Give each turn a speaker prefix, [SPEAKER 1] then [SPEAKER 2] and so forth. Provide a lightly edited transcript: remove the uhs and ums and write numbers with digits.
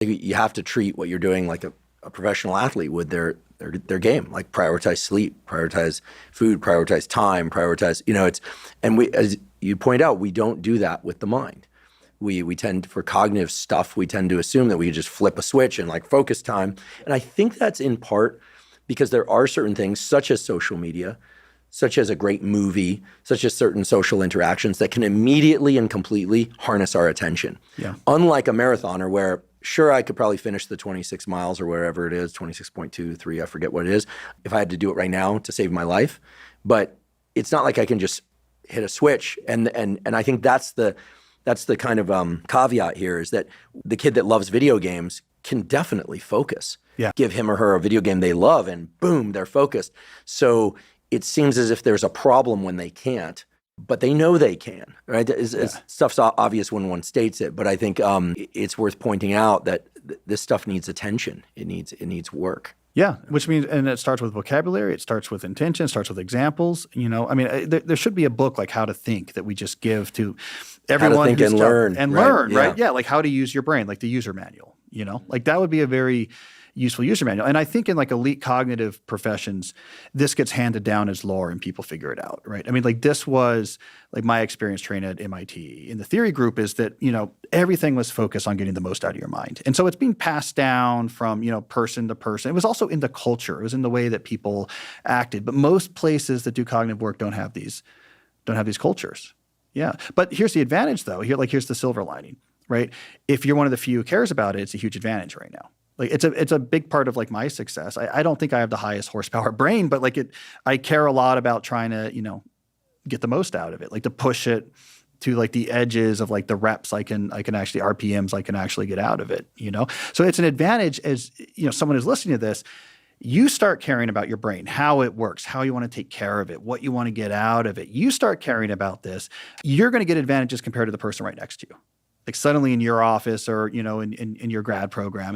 [SPEAKER 1] You have to treat what you're doing like a professional athlete would their game, like prioritize sleep, prioritize food, prioritize time, prioritize, and we, as you point out, we don't do that with the mind. We tend, for cognitive stuff, we tend to assume that we just flip a switch and like focus time. And I think that's in part because there are certain things such as social media, such as a great movie, such as certain social interactions that can immediately and completely harness our attention.
[SPEAKER 2] Yeah.
[SPEAKER 1] Unlike a marathoner where sure, I could probably finish the 26 miles or wherever it is, 26.23, I forget what it is, if I had to do it right now to save my life. But it's not like I can just hit a switch. And I think that's the kind of caveat here, is that the kid that loves video games can definitely focus.
[SPEAKER 2] Yeah.
[SPEAKER 1] Give him or her a video game they love and boom, they're focused. So it seems as if there's a problem when they can't. But they know they can, right? Stuff's obvious when one states it, but I think it's worth pointing out that this stuff needs attention. It needs work.
[SPEAKER 2] Yeah, which means, and it starts with vocabulary, it starts with intention, it starts with examples. There should be a book like How to Think that we just give to everyone.
[SPEAKER 1] How to think and learn.
[SPEAKER 2] And learn, right? Yeah, like how to use your brain, like the user manual, Like that would be a very useful user manual. And I think in like elite cognitive professions, this gets handed down as lore and people figure it out, right? I mean, like this was like my experience training at MIT in the theory group is that, everything was focused on getting the most out of your mind. And so it's being passed down from, person to person. It was also in the culture. It was in the way that people acted. But most places that do cognitive work don't have these cultures. Yeah. But here's the advantage though. Here's the silver lining, right? If you're one of the few who cares about it, it's a huge advantage right now. Like it's a big part of like my success. I don't think I have the highest horsepower brain, but I care a lot about trying to, get the most out of it, like to push it to like the edges of like the reps I can actually RPMs I can actually get out of it, So it's an advantage as, someone who's listening to this, you start caring about your brain, how it works, how you want to take care of it, what you want to get out of it. You start caring about this, you're going to get advantages compared to the person right next to you. Like suddenly in your office or, in your grad program,